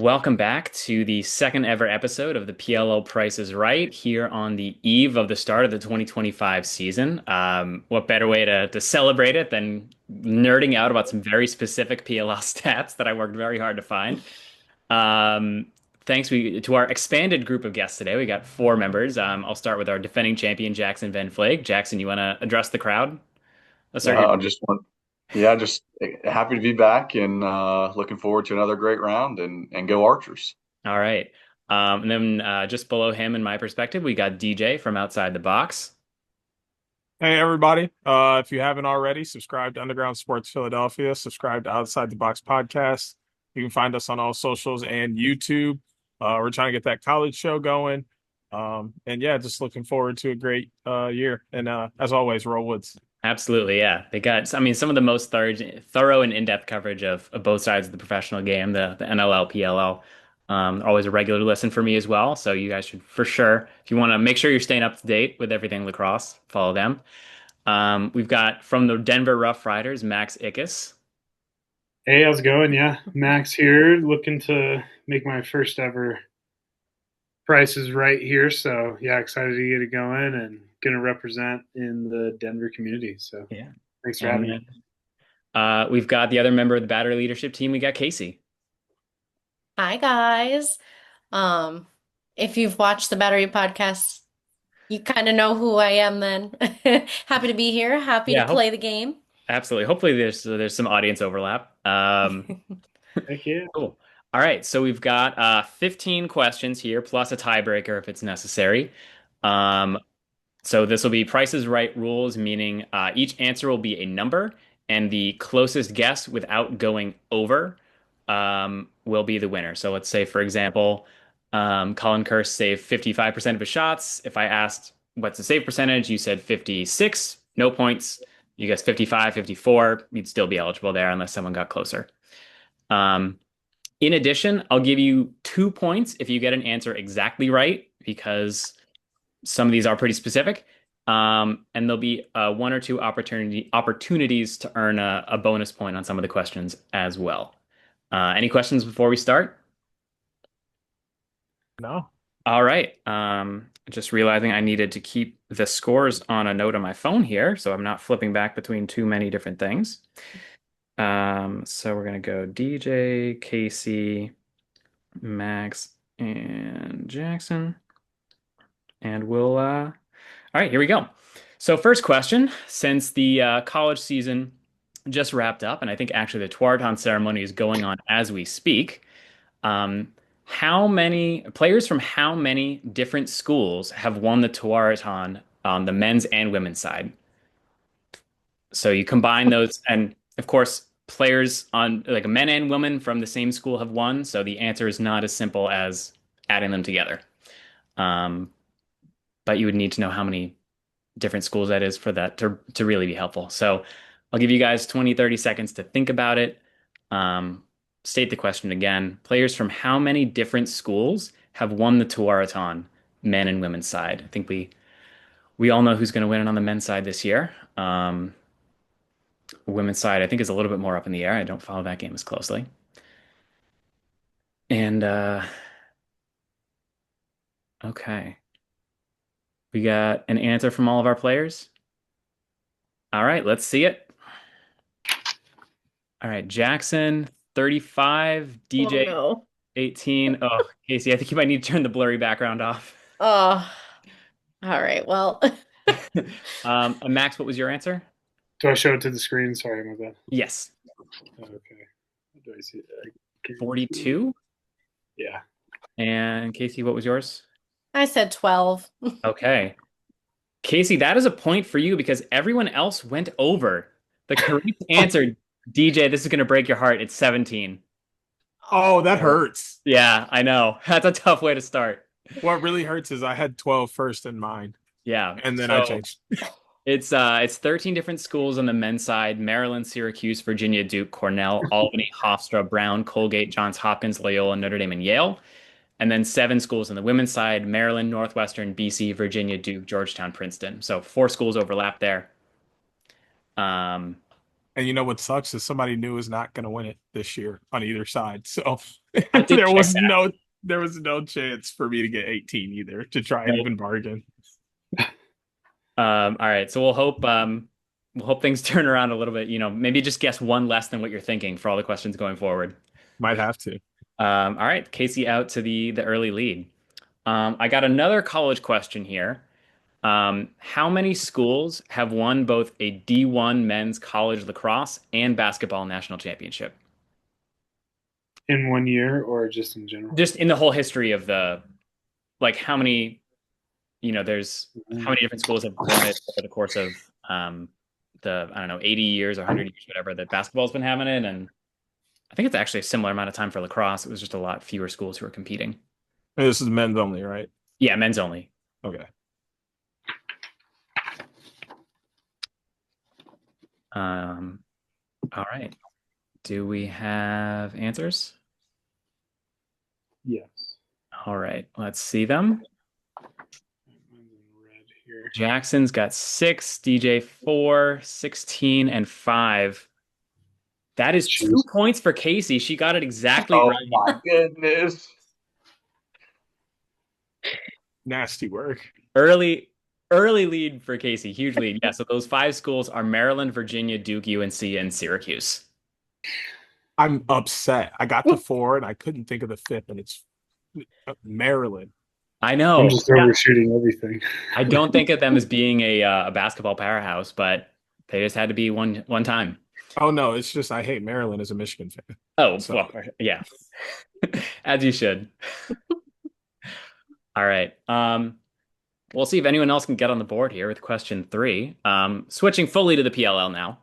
Welcome back to the second ever episode of the PLO Price is Right here on the eve of the start of the 2025 season. What better way to celebrate it than nerding out about some very specific PLL stats that I worked very hard to find. Um, to our expanded group of guests today. We got four members. I'll start with our defending champion, Jackson Van Flake. Jackson, you want to address the crowd? Let's start here. No, just want, yeah, just happy to be back and looking forward to another great round and go Archers. All right. And then just below him, in my perspective, we got DJ from Outside the Box. Hey everybody. If you haven't already, subscribe to Underground Sports Philadelphia, subscribe to Outside the Box podcast. You can find us on all socials and YouTube. We're trying to get that college show going. And yeah, just looking forward to a great year. And as always, roll Woods. Absolutely, yeah. They got, I mean, some of the most thorough and in-depth coverage of both sides of the professional game, the NLL, PLL. Always a regular listen for me as well. So you guys should for sure, if you want to make sure you're staying up to date with everything lacrosse, follow them. We've got from the Denver Rough Riders, Max Ickes. Hey, how's it going? Yeah, Max here, looking to make my first ever prices right here. So, yeah, excited to get it going and going to represent in the Denver community. So, Yeah. thanks for And having me. then we've got the other member of the Battery Leadership team. We got Casey. Hi guys. Um, if you've watched the Battery podcast, you kind of know who I am then. Happy to be here, happy to Yeah, play the game. absolutely. Hopefully there's some audience overlap. Heck yeah. Cool. All right, so we've got 15 questions here, plus a tiebreaker if it's necessary. Um, so this will be Price is Right rules, meaning each answer will be a number, and the closest guess without going over will be the winner. So let's say, for example, Colin Kerr saved 55% of his shots. If I asked what's the save percentage, you said 56, no points. You guessed 55, 54, you'd still be eligible there unless someone got closer. Um, in addition, I'll give you 2 points if you get an answer exactly right, because some of these are pretty specific. And there'll be one or two opportunities to earn a bonus point on some of the questions as well. Any questions before we start? No. All right. Just realizing I needed to keep the scores on a note on my phone here, so I'm not flipping back between too many different things. So we're gonna go DJ, Casey, Max, and Jackson. And all right, here we go. So first question, since the college season just wrapped up, and I think actually the Tewaaraton ceremony is going on as we speak, how many players from how many different schools have won the Tewaaraton on the men's and women's side? So you combine those, and of course, players on like men and women from the same school have won. So the answer is not as simple as adding them together. Um, but you would need to know how many different schools that is for that to really be helpful. So I'll give you guys 20, 30 seconds to think about it. Um, State the question again. Players from how many different schools have won the Tewaaraton men and women's side? I think we all know who's going to win it on the men's side this year. Women's side, I think, is a little bit more up in the air. I don't follow that game as closely. And okay. We got an answer from all of our players. All right, let's see it. All right, Jackson, 35, Oh DJ, no. 18. Oh, Casey, I think you might need to turn the blurry background off. Oh, all right. Well, And Max, what was your answer? Do I show it to the screen? Sorry, my bad. Yes, Okay. Do I see it? 42. Yeah. And Casey, what was yours? I said 12. Okay. Casey, that is a point for you because everyone else went over. The correct answer, DJ, this is going to break your heart. It's 17. Oh, that hurts. Yeah, I know. That's a tough way to start. What really hurts is I had 12 first in mind, Yeah. and then I So changed. it's 13 different schools on the men's side: Maryland, Syracuse, Virginia, Duke, Cornell, Albany, Hofstra, Brown, Colgate, Johns Hopkins, Loyola, Notre Dame, and Yale. And then seven schools on the women's side: Maryland, Northwestern, BC, Virginia, Duke, Georgetown, Princeton. So four schools overlap there. Um, And you know what sucks is somebody new is not going to win it this year on either side. So I did there check was that. no chance for me to get 18 either to try and Nope. even bargain. All right, so we'll hope things turn around a little bit. Maybe just guess one less than what you're thinking for all the questions going forward. Might have to. All right, Casey out to the early lead. I got another college question here. How many schools have won both a D1 men's college lacrosse and basketball national championship? In 1 year or just in general? Just in the whole history of like how many, there's how Mhm. many different schools have won it over the course of I don't know, 80 years or 100 years, whatever, that basketball's been having it. And I think it's actually a similar amount of time for lacrosse. It was just a lot fewer schools who were competing. This is men's only, right? Yeah, men's only. Okay. Um, all right. Do we have answers? Yes. All right, let's see them. Mine's in red here. Jackson's got 6, DJ 4, 16, and 5. That is 2 Jeez. points for Casey. She got it exactly Oh right. my goodness. Nasty work. Early, early lead for Casey. Huge lead. Yeah, so those 5 schools are Maryland, Virginia, Duke, UNC, and Syracuse. I'm upset. I got to 4 and I couldn't think of the fifth, and it's Maryland. I I'm know. just Yeah, overshooting everything. I don't think of them as being a basketball powerhouse, but they just had to be one time. Oh no, it's just I hate Maryland as a Michigan fan. Oh, So well, yeah. As you should. All right. We'll see if anyone else can get on the board here with question 3. Switching fully to the PLL now.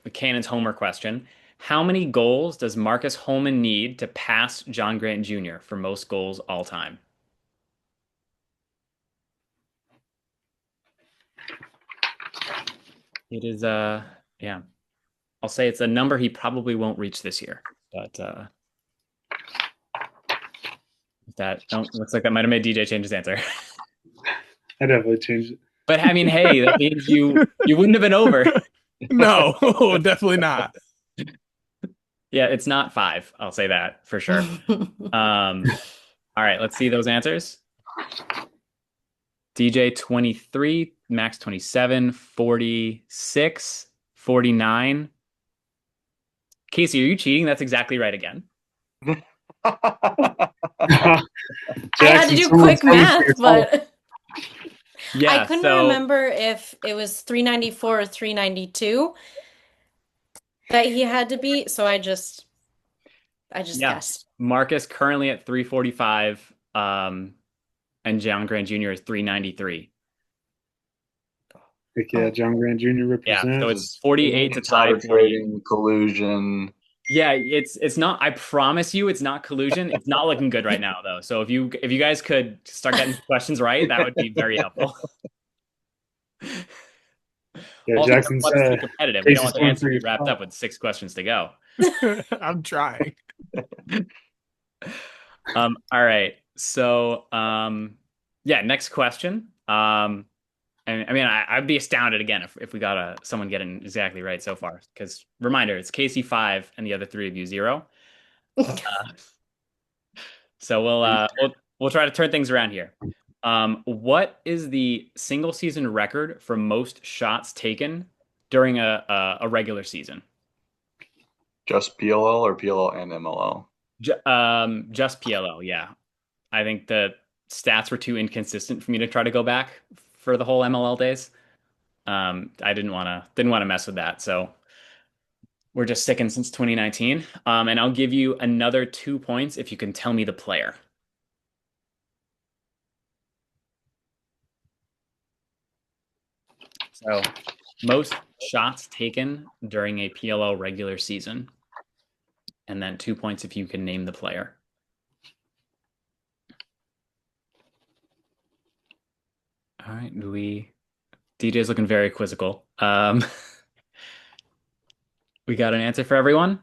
The Cannon's Homer question. How many goals does Marcus Holman need to pass John Grant Jr. for most goals all time? It is yeah. I'll say it's a number he probably won't reach this year. But looks like that might have made DJ change his answer. I definitely changed it. But I mean, hey, that means you wouldn't have been over. no, definitely not. Yeah, it's not 5. I'll say that for sure. All right, let's see those answers. DJ 23, Max 27, 46, 49. Casey, are you cheating? That's exactly right again. I had to Jackson, do someone's quick coming for your math, fault. but I Yeah, couldn't so remember if it was 394 or 392 that he had to beat, so I just yeah, guessed. Marcus currently at 345, and John Grant Jr. is 393. Heck yeah, John Grant Jr. Yeah, so represent. it's 48 to tie Insider 48. trading, collusion. Yeah, it's not. I promise you, it's not collusion. It's not looking good right now, though. So if you guys could start getting questions right, that would be very helpful. Yeah, Also, we don't Jackson's want this to be competitive. We don't Casey's want the going answer for to be your wrapped spot. up with 6 questions to go. I'm trying. All right. So, yeah, next question. And I mean, I'd be astounded again if we got someone getting exactly right so far. Because reminder, it's Casey 5 and the other 3 of you 0. So we'll try to turn things around here. What is the single season record for most shots taken during a regular season? Just PLL or PLL and MLL? Just PLL, yeah. I think the stats were too inconsistent for me to try to go back for the whole MLL days. I didn't want to mess with that, so we're just sticking since 2019. And I'll give you another 2 points if you can tell me the player. So, most shots taken during a PLL regular season, and then 2 points if you can name the player. All right, DJ's looking very quizzical. We got an answer for everyone?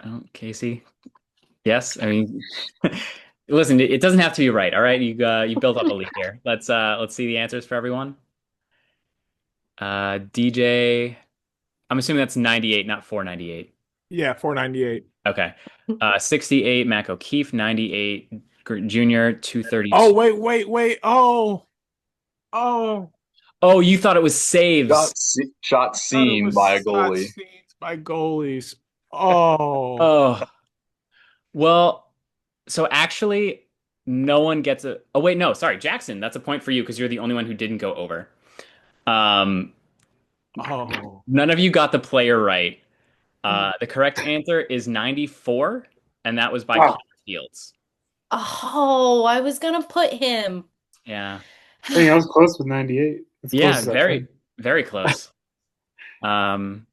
Oh, Casey? Yes, I mean, listen, it doesn't have to be right. All right, you built up a lead here. Let's see the answers for everyone. DJ, I'm assuming that's 98, not 498. Yeah, 498. Okay. 68, Mac O'Keefe, 98, Junior, Oh, 232. wait. Oh, Oh, you thought it was saves. Shot I thought it seen was by a shot goalie. scenes by goalies. Oh, Oh, well, so actually, no one gets a. Oh, wait, no, sorry, Jackson. That's a point for you because you're the only one who didn't go over. Um, oh, None of you got the player right. The correct answer is 94, and that was by Connor Wow. Fields. Oh, I was gonna put him. Yeah. Dang, I was close with 98. As close Yeah, as I've been. very close. Um,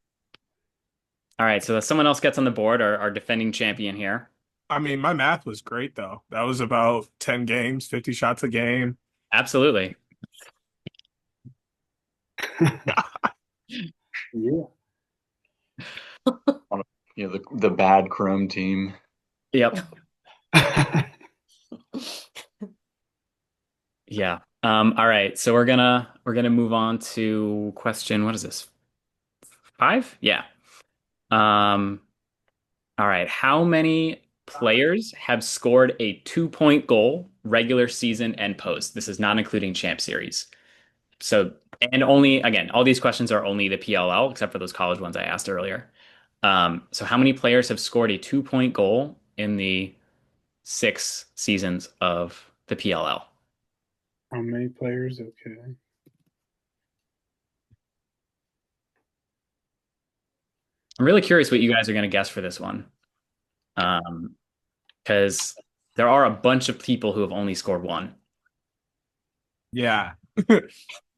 all right, so someone else gets on the board, our defending champion here. I mean, my math was great though. That was about 10 games, 50 shots a game. Absolutely. Yeah. The bad Chrome team. Yep. Yeah. All right, so we're gonna move on to question, what is this? 5? Yeah. Um, all right. How many players have scored a 2-point goal regular season and post? This is not including Champ Series. So, and only, again, all these questions are only the PLL, except for those college ones I asked earlier. So how many players have scored a 2-point goal in the 6 seasons of the PLL? How many players? Okay. I'm really curious what you guys are going to guess for this one. Because there are a bunch of people who have only scored one. Yeah.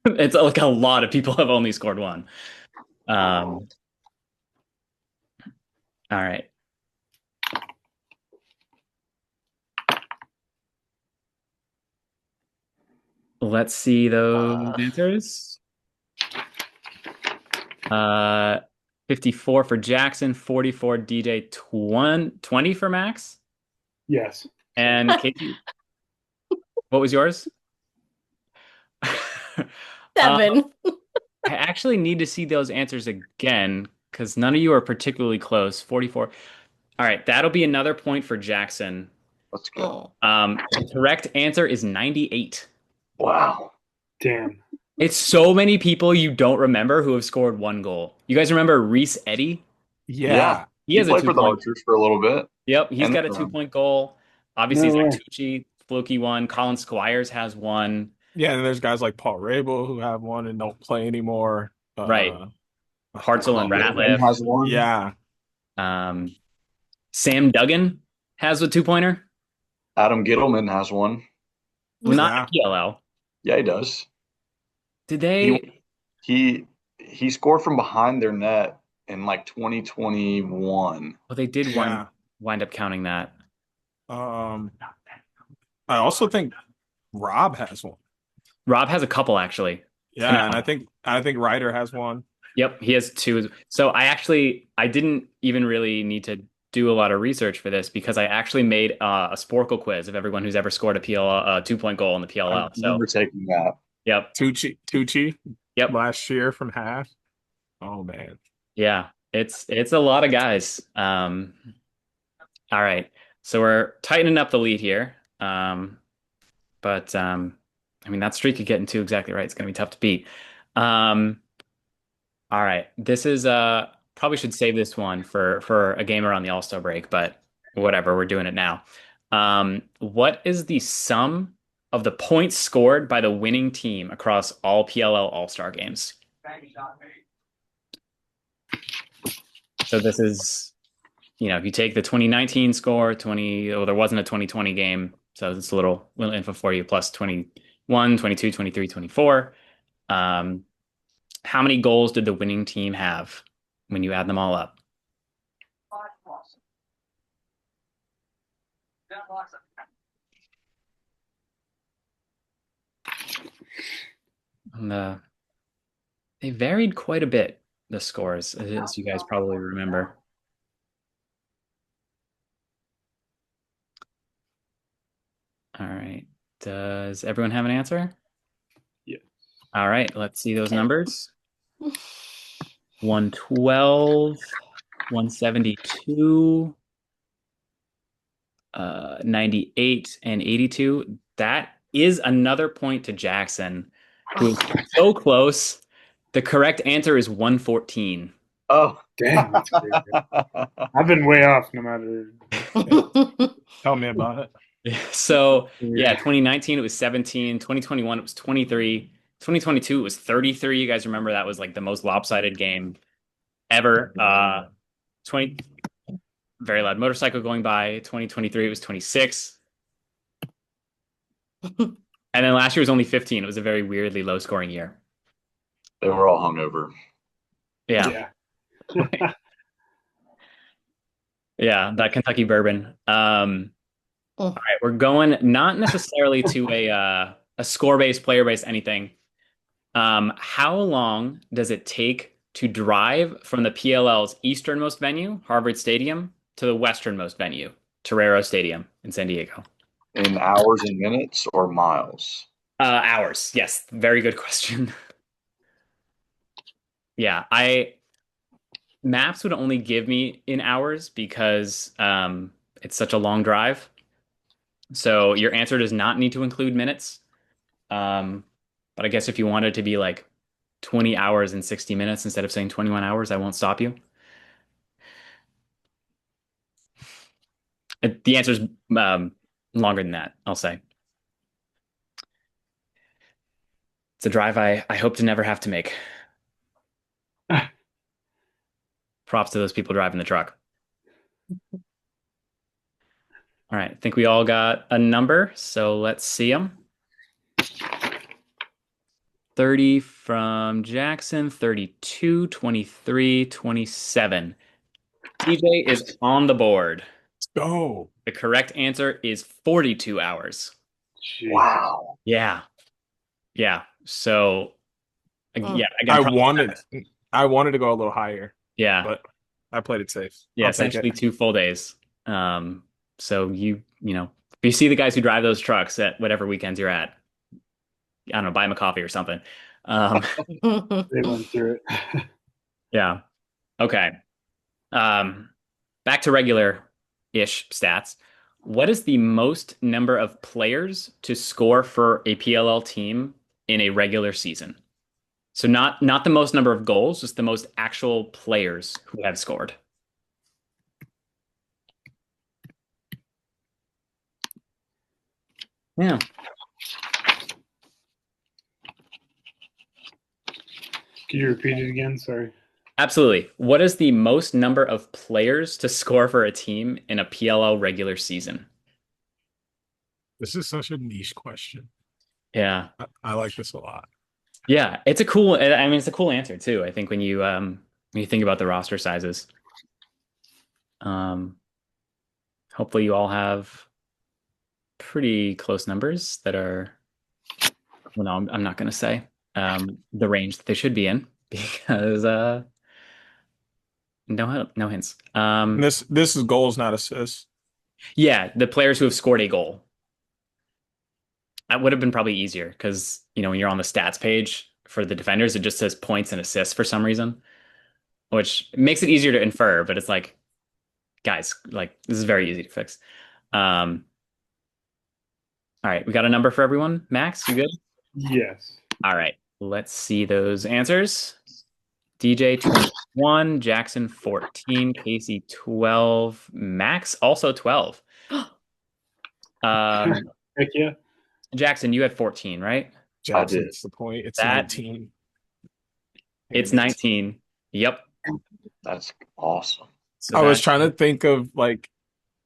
It's like a lot of people have only scored one. Um, all right. Let's see those answers. Uh, 54 for Jackson, 44 DJ, 20 for Max. Yes. And Casey, what was yours? Um, 7. I actually need to see those answers again because none of you are particularly close. 44. All right, that'll be another point for Jackson. Let's go. Oh. The correct answer is 98. Wow. Damn. It's so many people you don't remember who have scored one goal. You guys remember Reese Eddy? Yeah. Yeah. He He has a played two for the point. Archers for a little bit. Yep, he's And got a 2-point goal. Obviously, No Zach way. Tucci, Fluky one. Colin Squires has one. Yeah, and there's guys like Paul Rabel who have one and don't play anymore. Right. Hartzell and Gittleman Ratliff. has one. Yeah. Um, Sam Duggan has a 2-pointer. Adam Gittleman has one. Not Yeah. the PLL. Yeah, he does. Did He they? he scored from behind their net in like 2021. Well, they did Yeah. wind up counting that. Um, I also think Rob has one. Rob has a couple actually. No, Yeah, and I think Ryder has one. yep, he has two. So I didn't even really need to do a lot of research for this because I actually made a Sporkle quiz of everyone who's ever scored a PLL 2-point goal in the I PLL. So remember taking that. yep, Tucci yep, last year from half. Oh man. yeah, it's a lot of guys. All right, so we're tightening up the lead here. But I mean that streak could get into exactly right. It's going to be tough to beat. Um, all right, this is probably should save this one for a game around the All-Star break, but whatever, we're doing it now. What is the sum of the points scored by the winning team across all PLL All-Star games? So this is, if you take the 2019 score, there wasn't a 2020 game, so it's a little info for you, plus 21, 22, 23, 24. How many goals did the winning team have when you add them all up? And, they varied quite a bit, the scores, as you guys probably remember. All right. Does everyone have an answer? Yeah. All right, let's see those Okay. numbers. 112, 172, 98, and 82. That is another point to Jackson, who is Oh. so close. The correct answer is 114. Oh. Dang, that's crazy. I've been way off no matter. Tell me about it. So, yeah, 2019 it was 17, 2021 it was 23, 2022 it was 33. You guys remember that was like the most lopsided game ever. 20 very loud motorcycle going by. 2023 it was 26. And then last year was only 15. It was a very weirdly low scoring year. They were all hungover. Yeah. Yeah. Yeah, that Kentucky bourbon. All Mm. right, we're going not necessarily to a score-based, player-based anything. How long does it take to drive from the PLL's easternmost venue, Harvard Stadium, to the westernmost venue, Torero Stadium in San Diego? In hours and minutes or miles? Hours. Yes, very good question. Yeah, I maps would only give me in hours because it's such a long drive. So your answer does not need to include minutes. Um, but I guess if you wanted to be like 20 hours and 60 minutes instead of saying 21 hours, I won't stop you. The answer is longer than that, I'll say. It's a drive I hope to never have to make. Props to those people driving the truck. All right, I think we all got a number, so let's see them. 30 from Jackson, 32, 23, 27. TJ is on the board. Let's go. The correct answer is 42 hours. Jesus. Wow. Yeah. Yeah. So, Mm. yeah, again, I wanted to go a little higher, yeah. but I played it safe. Yeah, I'll take essentially it. 2 full days. So you know, if you see the guys who drive those trucks at whatever weekends you're at, I don't know, buy them a coffee or something. Um, They went through it. yeah. Okay. Um, back to regular-ish stats. What is the most number of players to score for a PLL team in a regular season? So not the most number of goals, just the most actual players who have scored. Yeah. Could you repeat it again? Sorry. Absolutely. What is the most number of players to score for a team in a PLL regular season? This is such a niche question. Yeah. I like this a lot. Yeah, it's a cool, I mean it's a cool answer too. I think when you think about the roster sizes. Um hopefully you all have pretty close numbers that are well, no, I'm not going to say the range that they should be in because no hints. And this is goals, not assists. Yeah, the players who have scored a goal. That would have been probably easier because, when you're on the stats page for the defenders, it just says points and assists for some reason, which makes it easier to infer, but it's like, guys, like this is very easy to fix. All right, we got a number for everyone. Max, you good? Yes. All right, let's see those answers. DJ 21, Jackson 14, Casey 12, Max also 12. Heck yeah. Jackson, you had 14, right? I did. Jackson's the point. It's That 19. it's 19. Yep. That's awesome. So I was that trying to think of like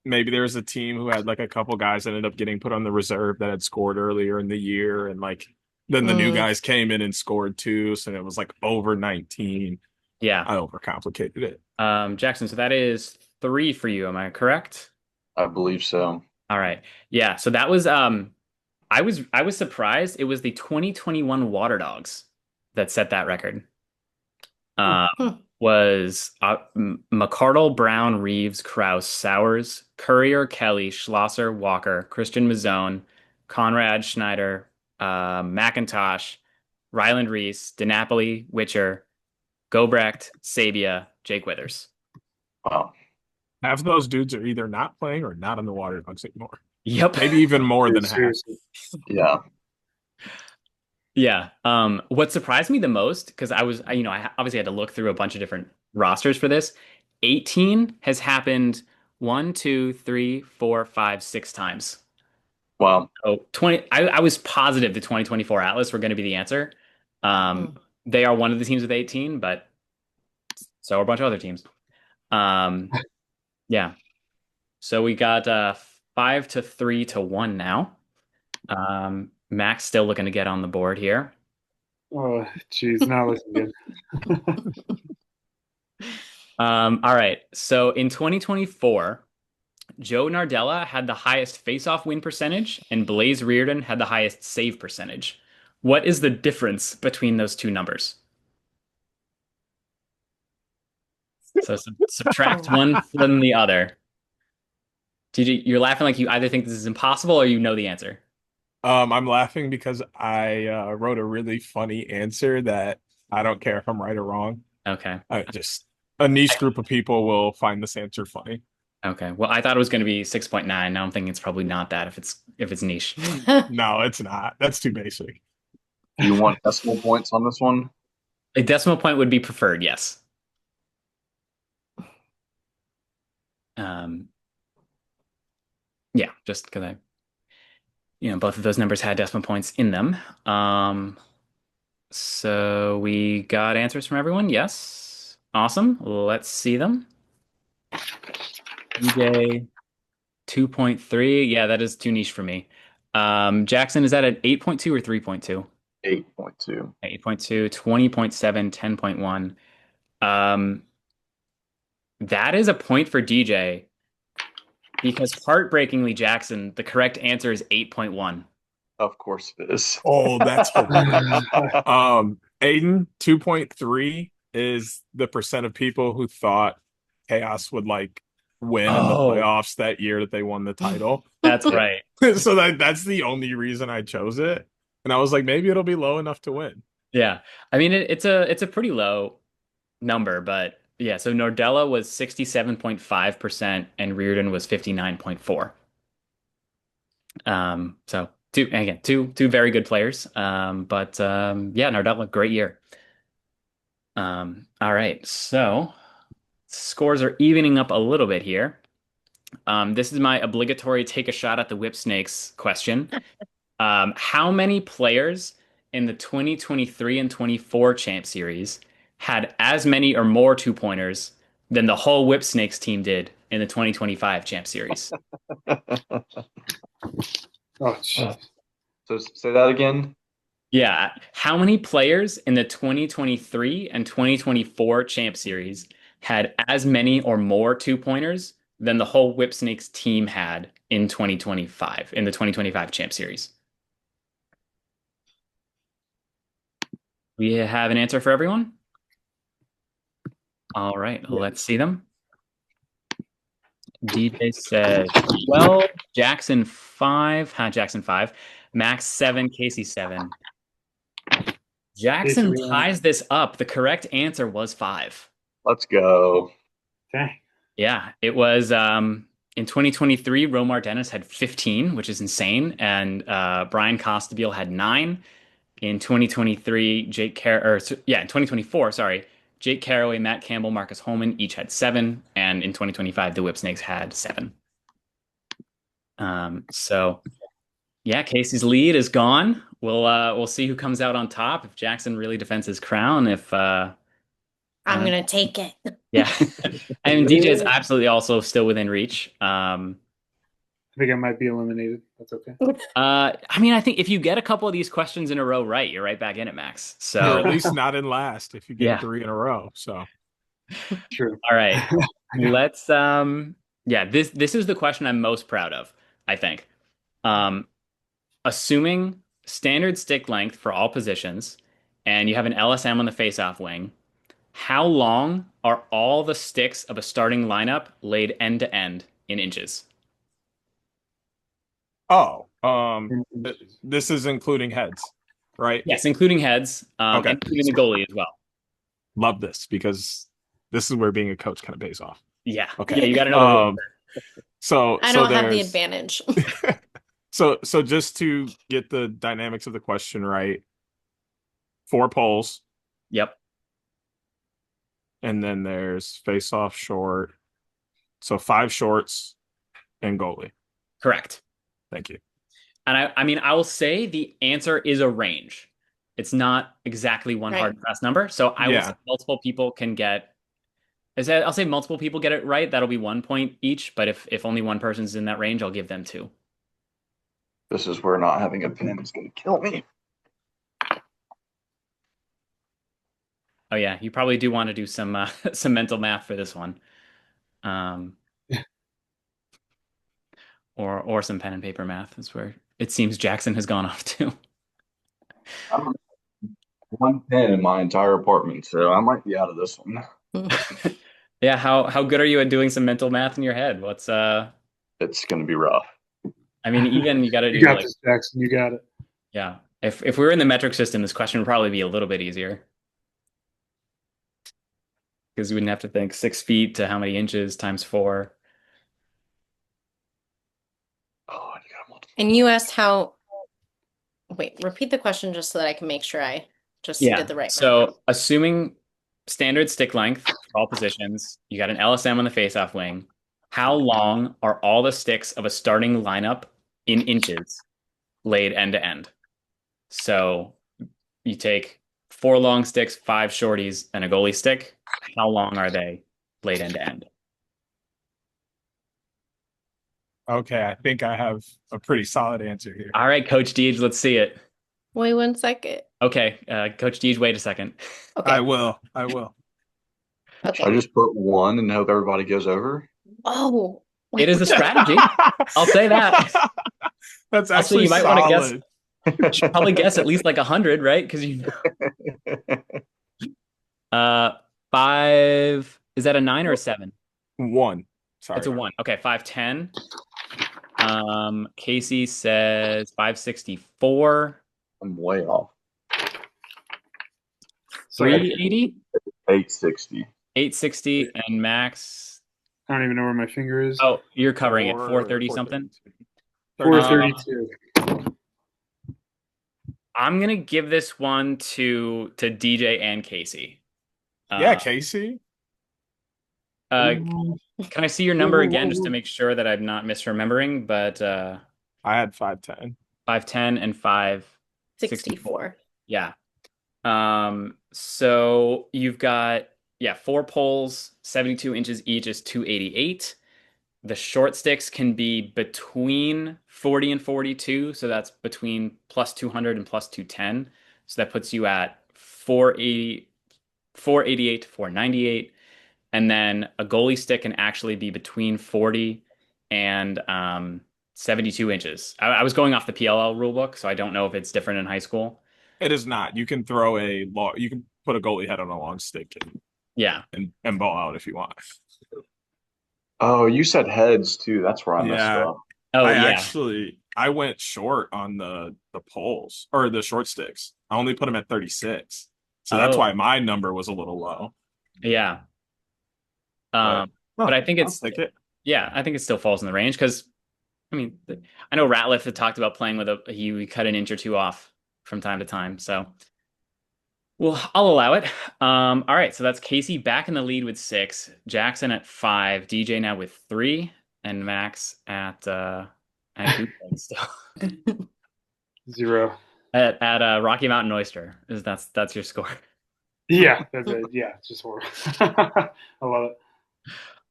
maybe there was a team who had like a couple guys that ended up getting put on the reserve that had scored earlier in the year, and like then the new Mm. guys came in and scored too, so it was like over 19. yeah. I overcomplicated it. Jackson, so that is 3 for you. Am I correct? I believe so. All right. Yeah. So that was I was surprised. It was the 2021 Water Dogs that set that record. Um, Hmm. was McCardle, Brown, Reeves, Kraus, Sowers, Courier, Kelly, Schlosser, Walker, Christian Mazzone, Conrad, Schneider, McIntosh, Ryland Reese, DiNapoli, Witcher, Gobrecht, Sabia, Jake Withers. Wow. Half of those dudes are either not playing or not in the water dogs anymore. Yep. Maybe even more Dude, than half. seriously. Yeah. Yeah. What surprised me the most, because I obviously had to look through a bunch of different rosters for this. 18 has happened one, two, three, four, five, 6 times. Wow. Oh, 20. I was positive the 2024 Atlas were going to be the answer. Um, Mm. they are one of the teams with 18, but so are a bunch of other teams. Um, yeah. So we got 5-3-1 now. Max still looking to get on the board here. Oh, geez, not looking good. All right. So in 2024, Joe Nardella had the highest face-off win percentage, and Blaze Reardon had the highest save percentage. What is the difference between those two numbers? So subtract one from the other. TJ, you're laughing like you either think this is impossible or you know the answer. I'm laughing because I wrote a really funny answer that I don't care if I'm right or wrong. Okay. Just a niche group of people will find this answer funny. Okay. Well, I thought it was going to be 6.9. Now I'm thinking it's probably not that if it's niche. No, it's not. That's too basic. Do you want decimal points on this one? A decimal point would be preferred, yes. Um, yeah, just because both of those numbers had decimal points in them. So we got answers from everyone. Yes. Awesome. Let's see them. DJ 2.3. Yeah, that is too niche for me. Jackson, is that at 8.2 or 3.2? 8.2. 8.2, 20.7, 10.1. Um, that is a point for DJ because heartbreakingly, Jackson, the correct answer is 8.1. Of course it is. Oh, that's horrific. Aiden, 2.3 is the percent of people who thought Chaos would like win in the Oh, playoffs that year that they won the title. that's Yeah. right. So that's the only reason I chose it. And I was like, maybe it'll be low enough to win. Yeah. I mean, it's a pretty low number, but yeah, so Nordella was 67.5% and Reardon was 59.4. So two very good players. But yeah, Nardella, great year. All right, so scores are evening up a little bit here. This is my obligatory take a shot at the Whip Snakes question. How many players in the 2023 and 24 Champ Series had as many or more two-pointers than the whole Whip Snakes team did in the 2025 Champ Series? Oh, geez. So say that again. Yeah. How many players in the 2023 and 2024 Champ Series had as many or more two-pointers than the whole Whip Snakes team had in 2025, in the 2025 Champ Series? We have an answer for everyone? All right, let's see them. DJ said 12, Jackson 5, Jackson 5, Max 7, Casey 7. Jackson Basically, ties this up. The correct answer was 5. Let's go. dang. Yeah, it was in 2023, Romar Dennis had 15, which is insane, and Brian Costabile had 9. In 2023, in 2024, sorry, Jake Caraway, Matt Campbell, Marcus Holman each had 7, and in 2025, the Whip Snakes had 7. So yeah, Casey's lead is gone. We'll see who comes out on top if Jackson really defends his crown. If I'm gonna take it. yeah, I mean DJ is absolutely also still within reach. I think I might be eliminated. That's okay. I mean, I think if you get a couple of these questions in a row right, you're right back in it, Max. You're at So least not in last if you get yeah. 3 in a row. So True. All right. Let's yeah, this is the question I'm most proud of, I think. Um assuming standard stick length for all positions and you have an LSM on the face-off wing, how long are all the sticks of a starting lineup laid end to end in inches? oh, this is including heads, right? Yes, including heads, Okay. including the goalie as well. love this because this is where being a coach kind of pays off. Yeah. Okay. Yeah, you got to know the rules. I So don't have the there's advantage. so just to get the dynamics of the question right, 4 poles, Yep. and then there's face off short. So 5 shorts and goalie. Correct. Thank you. And I mean, I will say the answer is a range. It's not exactly one Right. hard and fast number. So I will say Yeah. multiple people can get. I'll say multiple people get it right. That'll be 1 point each. But if only one person's in that range, I'll give them 2. This is where not having a pen is going to kill me. Oh yeah, you probably do want to do some some mental math for this one, um, or some pen and paper math is where it seems Jackson has gone off to. I'm one pen in my entire apartment, so I might be out of this one. Yeah, how good are you at doing some mental math in your head? It's going to be rough. I mean, even you got to You do got like, this, Jackson. You got it. yeah. If we were in the metric system, this question would probably be a little bit easier because we wouldn't have to think 6 feet to how many inches times 4. Oh, and you got multiple. And you asked how, wait, repeat the question just so that I can make sure I just Yeah. did the right one. So assuming standard stick length for all positions, you got an LSM on the faceoff wing. How long are all the sticks of a starting lineup in inches laid end to end? So you take 4 long sticks, 5 shorties, and a goalie stick. How long are they laid end to end? Okay, I think I have a pretty solid answer here. All right, Coach Deej, let's see it. Wait 1 second. Okay, Coach Deej, wait a second. Okay. I will. Should I Okay. just put one and hope everybody goes over? Oh, It is a strategy. I'll say that. That's I'll say actually you might want to guess. solid. You should probably guess at least like 100, right? Because 5. Is that a 9 or a 7? 1. Sorry. It's a 1. Okay, 510. Casey says 564. I'm way off. 380, 860. 860, and Max. I don't even know where my finger is. Oh, you're covering it. 430 something. 432. I'm gonna give this one to DJ and Casey. Yeah, Casey. Can I see your number again just to make sure that I'm not misremembering? But I had 510. 510 and 564. 64. Yeah. So you've got 4 poles, 72 inches each is 288. The short sticks can be between 40 and 42, so that's between plus 200 and plus 210. So that puts you at 480, 488 to 498. And then a goalie stick can actually be between 40 and 72 inches. I was going off the PLL rulebook, so I don't know if it's different in high school. It is not. You can throw you can put a goalie head on a long stick Yeah. and ball out if you want. Oh, you said heads too. That's where I messed Yeah. up. Oh, yeah. I went short on the poles or the short sticks. I only put them at 36. So that's why my number was a little low. Yeah. But I think I'll take it. Yeah, I think it still falls in the range because, I mean, I know Ratliff had talked about playing with he cut an inch or two off from time to time. So, well, I'll allow it. All right, so that's Casey back in the lead with 6, Jackson at 5, DJ now with 3, and Max at 2 points still. 0. At Rocky Mountain Oyster. That's your score. Yeah, it's just horrible. I love it.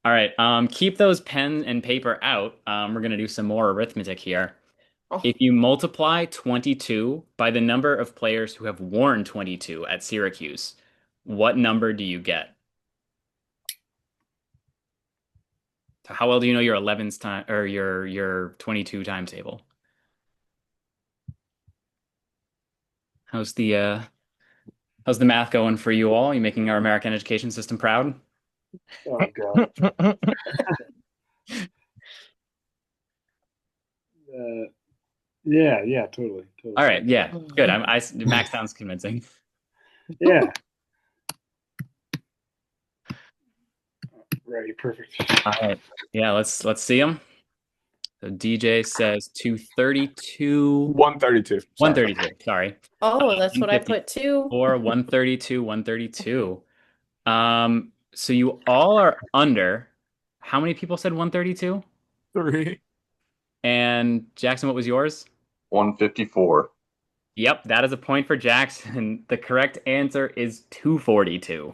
All right, keep those pen and paper out. We're gonna do some more arithmetic here. Oh. If you multiply 22 by the number of players who have worn 22 at Syracuse, what number do you get? So how well do you know your 11's time or your 22 timetable? How's the math going for you all? You making our American education system proud? Oh god. Yeah, totally. All right, yeah, good. Max sounds convincing. Yeah. Right, perfect. All right. Yeah, let's see them. So DJ says 232, 132. Sorry. 132. Sorry. Oh, that's what I put too. 154, 132, 132. So you all are under. How many people said 132? 3. And Jackson, what was yours? 154. Yep, that is a point for Jackson. The correct answer is 242.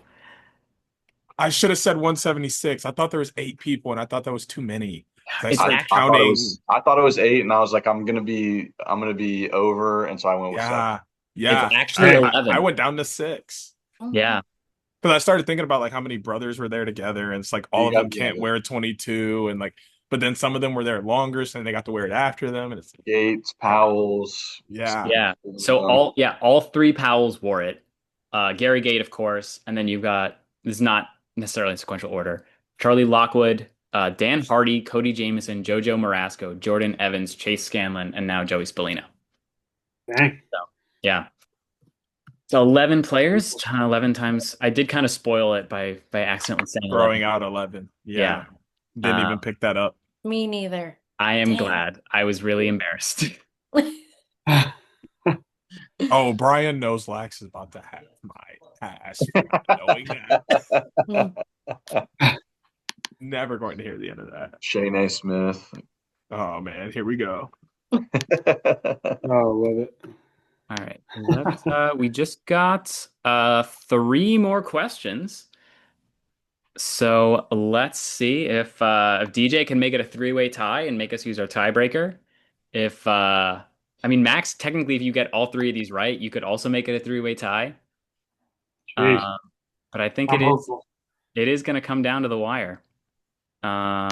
I should have said 176. I thought there was 8 people, and I thought that was too many. I It's started actually, counting. I thought it was 8, and I was like, I'm gonna be over, and so I went with 7. Yeah, it's yeah. actually I 11. went down to 6 Yeah. because I started thinking about like how many brothers were there together, and it's like all You of got them can't wear 22, and like, but then some of them were there longer, so they got to wear it after them, and it's Gates, yeah, Powell's. yeah. Yeah. So all three Powells wore it. Gary Gate, of course, and then you've got this is not necessarily in sequential order. Charlie Lockwood, Dan Hardy, Cody Jamieson, JoJo Marasco, Jordan Evans, Chase Scanlon, and now Joey Spallino. Dang. So yeah. So 11 players, 11 times. I did kind of spoil it by accidentally saying Throwing 11. out 11. Yeah. Yeah, didn't even pick that up. Me neither. I am Dang. glad. I was really embarrassed. Oh, Brian knows Lax is about to have my ass for not knowing that. Never going to hear the end of that. Shane A. Smith. Oh man, here we go. Oh, love it. All right. We just got 3 more questions. So let's see if DJ can make it a 3-way tie and make us use our tiebreaker. If I mean Max, technically if you get all 3 of these right, you could also make it a 3-way tie. Jeez. But I think I'm hopeful. it is going to come down to the wire. All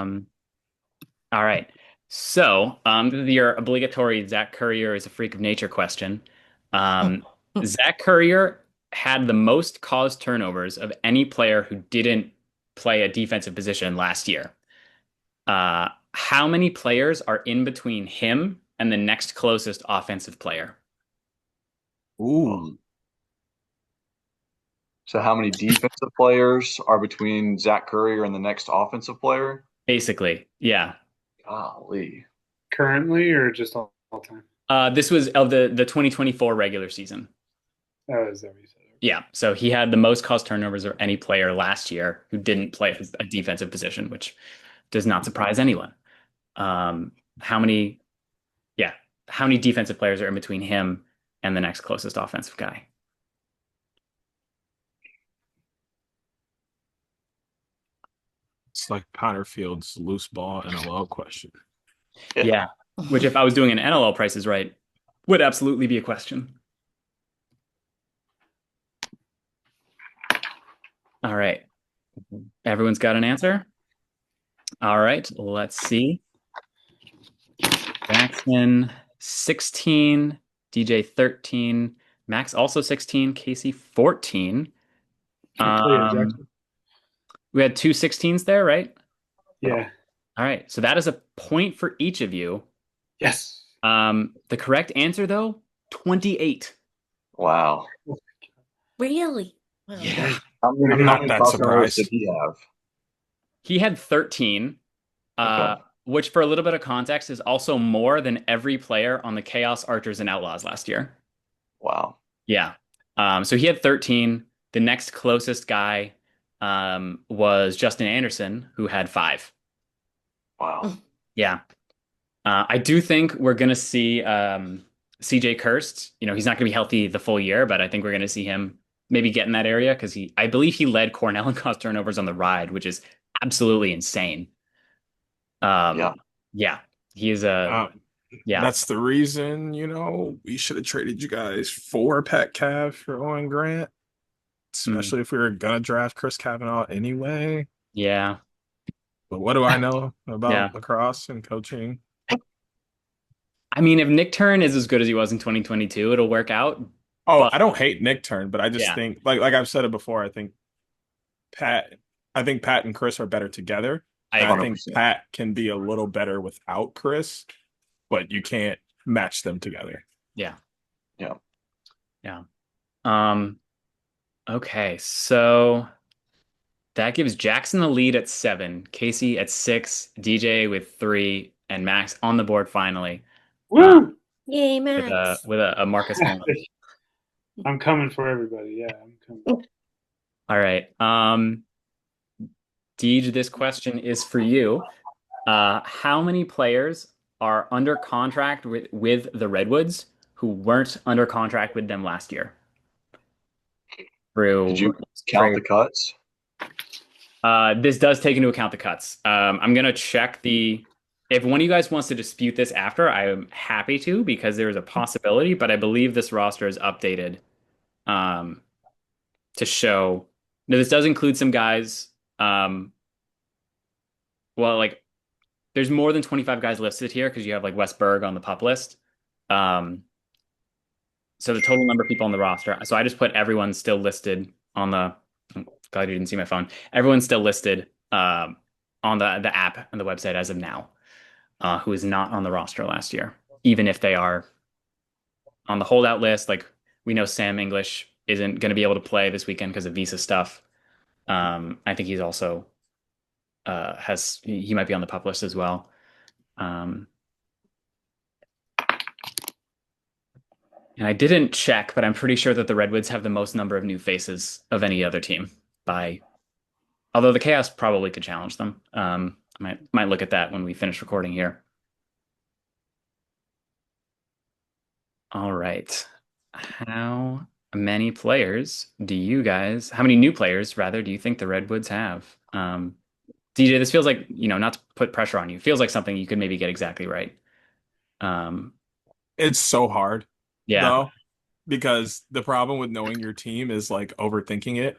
right. So, this is your obligatory Zach Courier is a freak of nature question. Zach Courier had the most caused turnovers of any player who didn't play a defensive position last year. How many players are in between him and the next closest offensive player? Ooh. So how many defensive players are between Zach Courier and the next offensive player? Basically, yeah. Golly. Currently or just all time? This was of the 2024 regular season. Oh, is that what you said? Yeah, so he had the most caused turnovers of any player last year who didn't play a defensive position, which does not surprise anyone. How many, yeah, how many defensive players are in between him and the next closest offensive guy? It's like Connor Field's loose ball NLL question. Yeah, which if I was doing an NLL Price is Right, would absolutely be a question. All right. Everyone's got an answer? All right, let's see. Jackson 16, DJ 13, Max also 16, Casey 14. Oh, yeah, Jackson. We had 2 16s there, right? Yeah. All right, so that is a point for each of you. Yes. The correct answer, though, 28. Wow. Really? Wow. Yeah. How many, I'm how not many that cross turnovers did surprised. he have? He had 13, Okay. which for a little bit of context is also more than every player on the Chaos Archers and Outlaws last year. Wow. Yeah. So he had 13. The next closest guy was Justin Anderson, who had 5. Wow. Yeah. I do think we're going to see CJ Kirst. You know, he's not going to be healthy the full year, but I think we're going to see him maybe get in that area because I believe he led Cornell in caused turnovers on the ride, which is absolutely insane. Yeah. Yeah. He is a, yeah. That's the reason, we should have traded you guys for Pat Cav for Owen Grant, especially if we were gonna draft Chris Kavanaugh anyway. Yeah. But what do I know about Yeah. lacrosse and coaching? I mean, if Nick Turn is as good as he was in 2022, it'll work out. Oh, But I don't hate Nick Turn, but I just Yeah. think, like I've said it before, I think Pat and Chris are better together. I And I agree. think Pat can be a little better without Chris, but you can't match them together. Yeah. Yeah. Yeah. Okay, so That gives Jackson the lead at 7, Casey at 6, DJ with 3, and Max on the board finally, uh, Woo! Yay, with a Max. Marcus Holmes. I'm coming for everybody. Yeah, I'm coming. All right. Deej, this question is for you. How many players are under contract with the Redwoods who weren't under contract with them last year? Did Through you count the trade. cuts? This does take into account the cuts. I'm gonna check the. If one of you guys wants to dispute this after, I am happy to because there is a possibility, but I believe this roster is updated um, to show. Now, this does include some guys. Well, like there's more than 25 guys listed here because you have like Wes Berg on the pup list. Um, so the total number of people on the roster. So I just put everyone still listed on the. I'm glad you didn't see my phone. Everyone's still listed on the app and the website as of now, who is not on the roster last year, even if they are on the holdout list. Like we know Sam English isn't going to be able to play this weekend because of visa stuff. I think he's also he might be on the pup list as well. Um, and I didn't check, but I'm pretty sure that the Redwoods have the most number of new faces of any other team by, although the Chaos probably could challenge them. I might look at that when we finish recording here. All right. How many players how many new players rather, do you think the Redwoods have? DJ, this feels like, not to put pressure on you, feels like something you could maybe get exactly right. Um, It's so hard yeah, though, because the problem with knowing your team is like overthinking it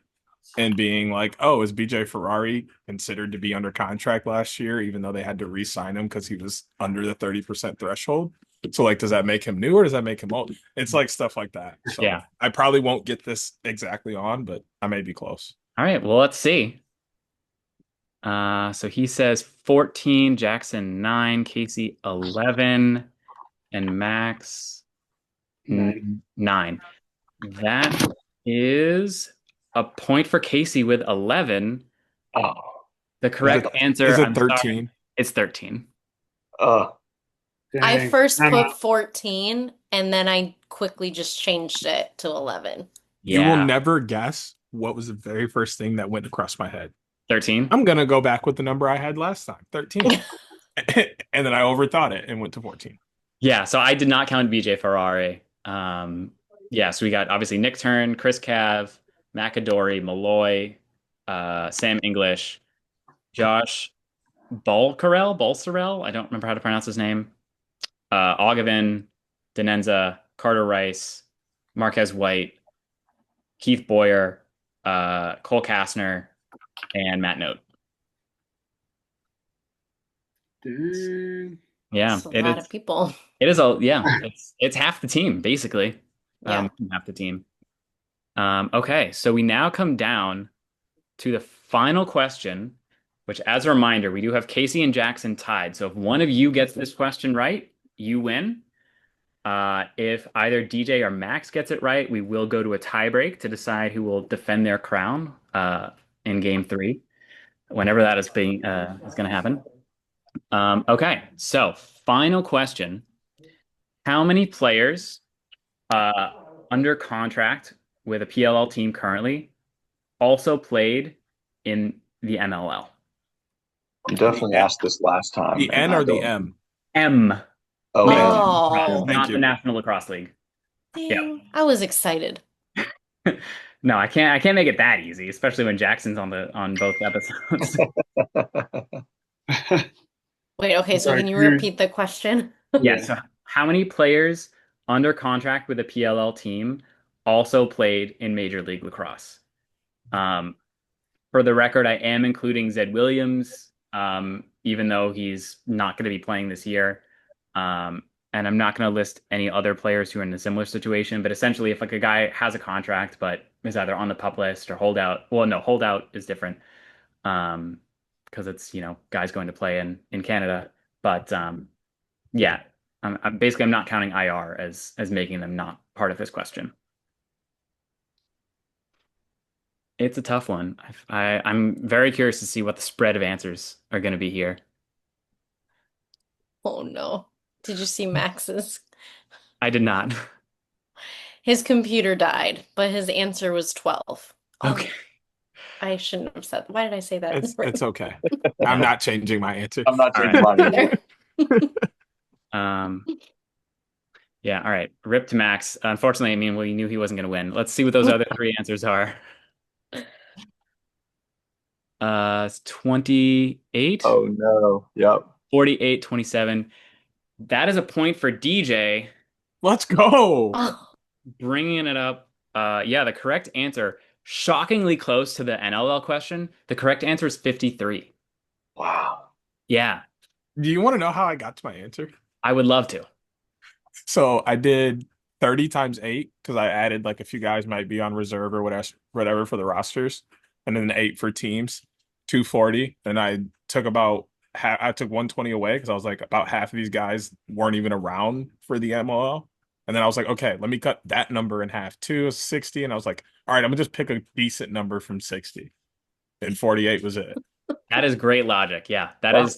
and being like, oh, is BJ Ferrari considered to be under contract last year, even though they had to re-sign him because he was under the 30% threshold? So, like, does that make him new or does that make him old? It's like stuff like that. So, yeah. I probably won't get this exactly on, but I may be close. All right, well, let's see. So he says 14, Jackson 9, Casey 11, and Max 9. 9. That is a point for Casey with 11. Oh, The correct answer, Is it I'm sorry, 13? it's 13. uh, I Dang. first I'm put out. 14 and then I quickly just changed it to 11. You will Yeah, never guess what was the very first thing that went across my head. 13. I'm gonna go back with the number I had last time, 13. And then I overthought it and went to 14. Yeah, so I did not count BJ Ferrari. Yeah, so we got obviously Nick Turn, Chris Cav, McAdory, Malloy, Sam English, Josh Bolcarell. I don't remember how to pronounce his name. Ogevin, Denenza, Carter Rice, Marquez White, Keith Boyer, Cole Kastner, and Matt Note. Dang. Yeah, That's a lot of people. It is it's half the team basically. Yeah. Half the team. Okay, so we now come down to the final question, which, as a reminder, we do have Casey and Jackson tied. So if one of you gets this question right, you win. If either DJ or Max gets it right, we will go to a tiebreak to decide who will defend their crown in game 3, whenever that is going to happen. Okay, so final question. How many players under contract with a PLL team currently also played in the MLL? you definitely asked this last time, The and N I or the don't. M? M. Oh, Major and League Lacrosse, Oh, Thank not the you. National Lacrosse League. Yeah. dang. I was excited. No, I can't make it that easy, especially when Jackson's on both episodes. Wait, okay, so Sorry, can you you're, repeat the question? Yeah, yeah. so how many players under contract with a PLL team also played in Major League Lacrosse? Um, for the record, I am including Zed Williams, even though he's not going to be playing this year. And I'm not going to list any other players who are in a similar situation. But essentially, if like a guy has a contract but is either on the pup list or holdout, well, no, holdout is different because it's guys going to play in Canada. But yeah, I'm not counting IR as making them not part of this question. It's a tough one. I'm very curious to see what the spread of answers are going to be here. Oh no. Did you see Max's? I did not. His computer died, but his answer was 12. Okay. Oh, I shouldn't have said. Why did I say that? It's okay. I'm Yeah. not changing my answer. I'm not All changing right. mine either. Either. Um, yeah, all right. Rip to Max. Unfortunately, I mean, we knew he wasn't going to win. Let's see what those other three answers are. It's 28, Oh no. Yep. 48, 27. That is a point for DJ, Let's go. Oh, bringing it up. Yeah, the correct answer, shockingly close to the NLL question. The correct answer is 53. Wow. Yeah, Do you want to know how I got to my answer? I would love to. So I did 30 times 8 because I added like a few guys might be on reserve or whatever for the rosters, and then 8 for teams, 240. And I took about I took 120 away because I was like about half of these guys weren't even around for the MLL. And then I was like, okay, let me cut that number in half too, 60. And I was like, all right, I'm gonna just pick a decent number from 60. And 48 was it. That is great logic. Yeah, Wow.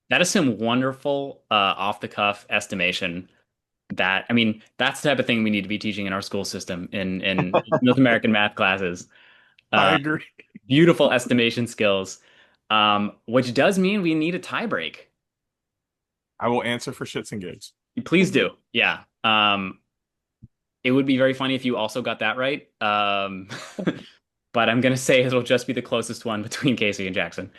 that is some wonderful off the cuff estimation. That I mean, that's the type of thing we need to be teaching in our school system in North American math classes. I Uh, agree. Beautiful estimation skills, which does mean we need a tie break. I will answer for shits and gigs. Please do. Yeah. It would be very funny if you also got that right. But I'm gonna say it'll just be the closest one between Casey and Jackson. Is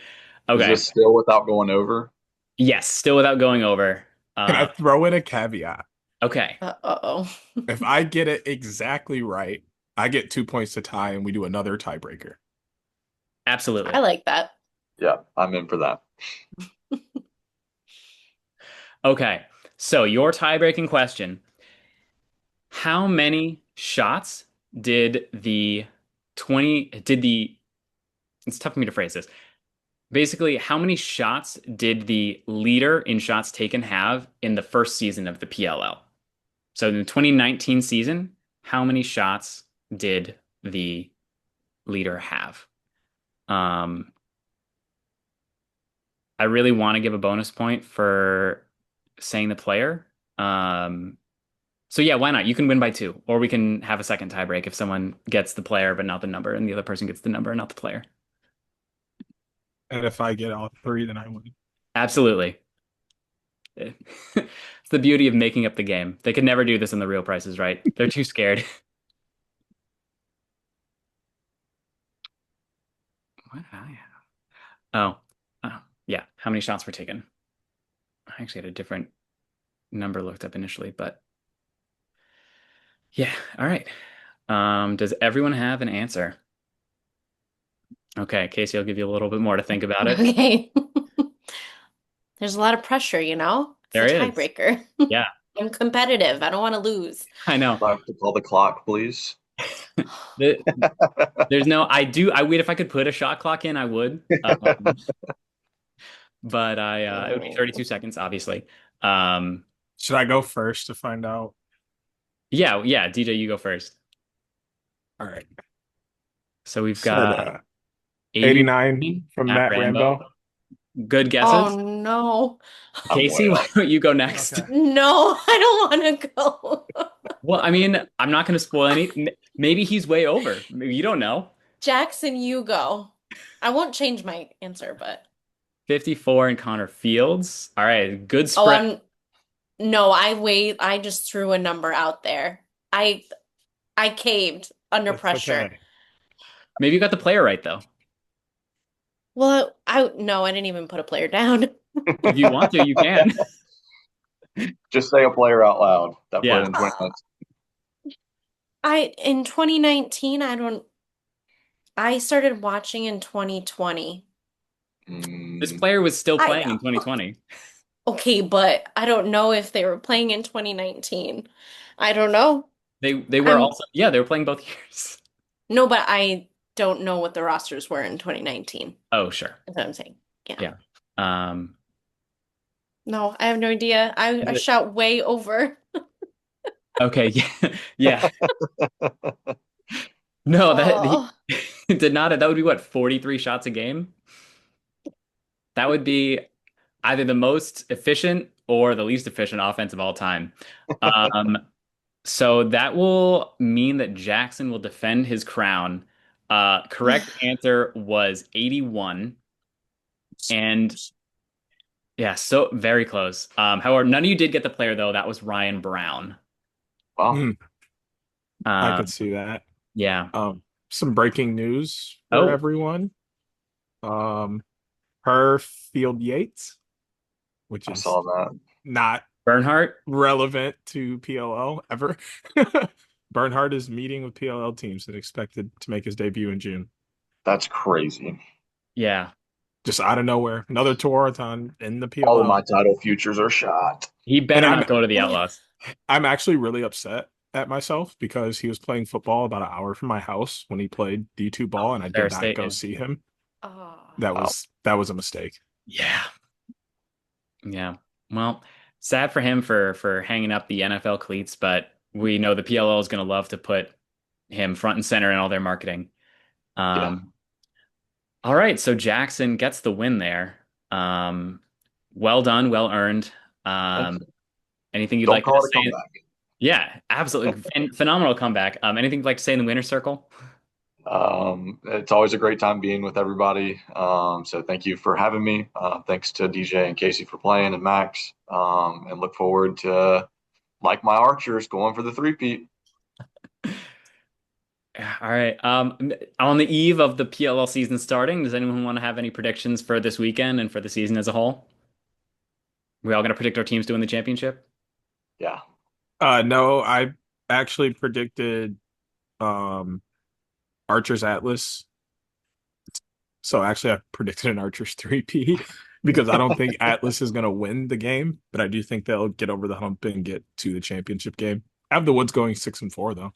Okay. this still without going over? Yes, still without going over. Can I Uh, throw in a caveat? okay. uh-oh. If I get it exactly right, I get 2 points to tie and we do another tiebreaker. I Absolutely. like that. Yeah, I'm in for that. Okay. So your tie-breaking question, how many shots did the 20 did the it's tough for me to phrase this. Basically, how many shots did the leader in shots taken have in the first season of the PLL? So in the 2019 season, how many shots did the leader have? Um, I really want to give a bonus point for saying the player. Um, so yeah, why not? You can win by two, or we can have a second tiebreak if someone gets the player but not the number, and the other person gets the number and not the player. And if I get all three, then I win. Absolutely. It's the beauty of making up the game. They could never do this in the real prices, right? They're too scared. What did I have? Yeah. How many shots were taken? I actually had a different number looked up initially, but yeah. All right. Does everyone have an answer? Okay, Casey, I'll give you a little bit more to think about it. Okay. There's a lot of pressure, you know? It's There a is. tiebreaker. Yeah, I'm competitive. I don't want to lose. I know. Do I have to call the clock, please? The, there's no, I would, if I could put a shot clock in, I would. But it would be Oh. 32 seconds, obviously. Um, Should I go first to find out? yeah, DJ, you go first. All right. So we've Said got 89 80 from Matt Matt Rambo. Rambo. Good Oh guesses. no. I'm Casey, way why off. don't you go next? Okay. No, I don't want to go. Well, I mean, I'm not going to spoil any. Maybe he's way over. Maybe you don't know. Jackson, you go. I won't change my answer, but 54 and Connor Fields. All right, good oh, spread. I just threw a number out there. I caved under That's pressure. okay. Maybe you got the player right though. Well, no, I didn't even put a player down. If you want to, you can. Just say a player out loud that played Yeah. in 2019. In 2019, I started watching in 2020. This player was still I playing in know. 2020. Okay, but I don't know if they were playing in 2019. I don't know. They were I'm also, yeah, they were playing both years. No, but I don't know what the rosters were in 2019. Oh, sure. That's what I'm saying. Yeah. Yeah. Um, No, I have no idea. I shout way over. okay, yeah. Yeah. No, that Oh. Did not. That would be what, 43 shots a game? That would be either the most efficient or the least efficient offense of all time. Um, so that will mean that Jackson will defend his crown. Correct answer was 81. And yeah, so very close. However, none of you did get the player though. That was Ryan Brown. Wow. Hmm, I could Um, see that. yeah. Um, some breaking news for Oh, everyone. Um, per Field Yates, which I is saw that. not Bernhardt. relevant to PLL ever. Bernhard is meeting with PLL teams and expected to make his debut in June. That's crazy. Yeah. Just out of nowhere, another tour-a-thon in the All of my PLL. title futures are shot. He And better not go to the Outlaws. I'm actually really upset at myself because he was playing football about an hour from my house when he played D2 ball, and I Fair did not go statement. see him. Oh. Wow. That was a mistake. Yeah. Yeah. Well, sad for him for hanging up the NFL cleats, but we know the PLL is going to love to put him front and center in all their marketing. Yeah. Um, all right, so Jackson gets the win there. Um, well done, well earned. Thank Um, you. anything you'd Don't like to call it a say? comeback. Yeah, absolutely. Phenomenal comeback. Anything you'd like to say in the winner's circle? It's always a great time being with everybody. So thank you for having me. Thanks to DJ and Casey for playing and Max. And look forward to like my Archers going for the three-peat. Yeah, all right. On the eve of the PLL season starting, does anyone want to have any predictions for this weekend and for the season as a whole? We all going to predict our teams to win the championship? Yeah. No, I actually predicted um Archer's Atlas. So actually I predicted an Archer's 3P because I don't think Atlas is gonna win the game, but I do think they'll get over the hump and get to the championship game. I have the Woods going 6-4 though.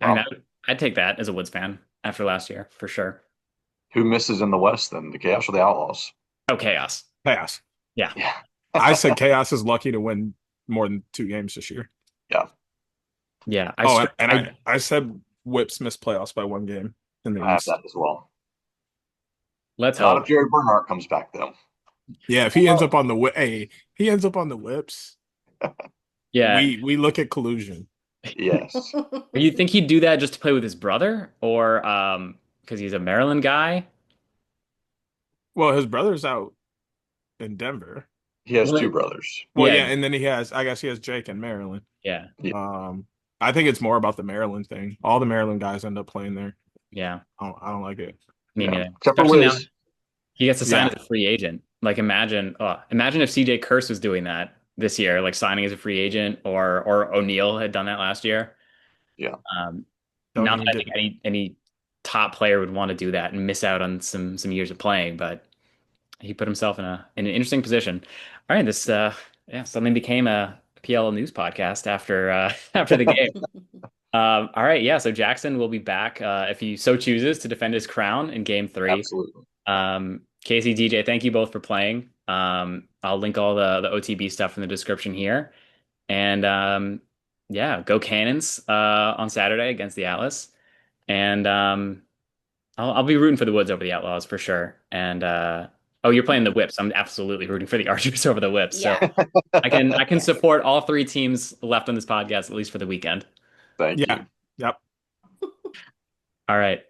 I mean, Wow. I'd take that as a Woods fan after last year for sure. Who misses in the West then? The Chaos or the Outlaws? Oh, chaos. Chaos. Yeah. Yeah. I said Chaos is lucky to win more than 2 games this year. Yeah. Yeah. Oh, and I I said Whips missed playoffs by 1 game in the I have East. that as well. let's Not if hope. Jerry Bernhardt comes back though. Yeah, if he ends up on the hey, he ends up on the Whips, Yeah. we look at collusion. Yes. You think he'd do that just to play with his brother or because he's a Maryland guy? Well, his brother's out in Denver. He has two Well, brothers. Well, yeah, yeah, and then I guess he has Jake in Maryland. yeah, Yeah. I think it's more about the Maryland thing. All the Maryland guys end up playing there. yeah. I don't like it. Me Yeah. neither. Except for Especially now Wiz. he gets to sign Yeah. as a free agent. Like imagine if CJ Curse was doing that this year, like signing as a free agent, or O'Neal had done that last year. Yeah. Um, Don't not that even I get think any top player would want to do that and miss out on some years of playing, but he put himself in an interesting position. All right, this yeah suddenly became a PL news podcast after after the game. All right, yeah. So Jackson will be back if he so chooses to defend his crown in Game 3. Absolutely. Casey, DJ, thank you both for playing. I'll link all the OTB stuff in the description here. And yeah, go Cannons on Saturday against the Atlas. And I'll be rooting for the Woods over the Outlaws for sure. And oh, you're playing the Whips. I'm absolutely rooting for the Archers over the Whips. So Yeah. I can support all three teams left on this podcast at least for the weekend. Thank yeah. you. Yep. All right.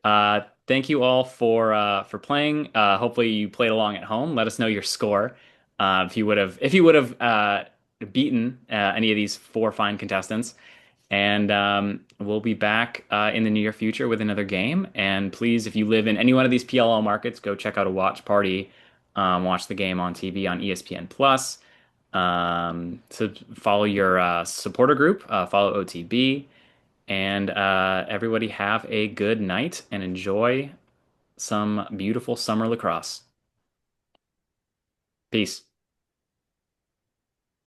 Thank you all for playing. Hopefully you played along at home. Let us know your score. If you would have beaten any of these four fine contestants. And we'll be back in the near future with another game. And please, if you live in any one of these PLL markets, go check out a watch party. Watch the game on TV on ESPN Plus. So follow your supporter group. Follow OTB. And everybody have a good night and enjoy some beautiful summer lacrosse. Peace.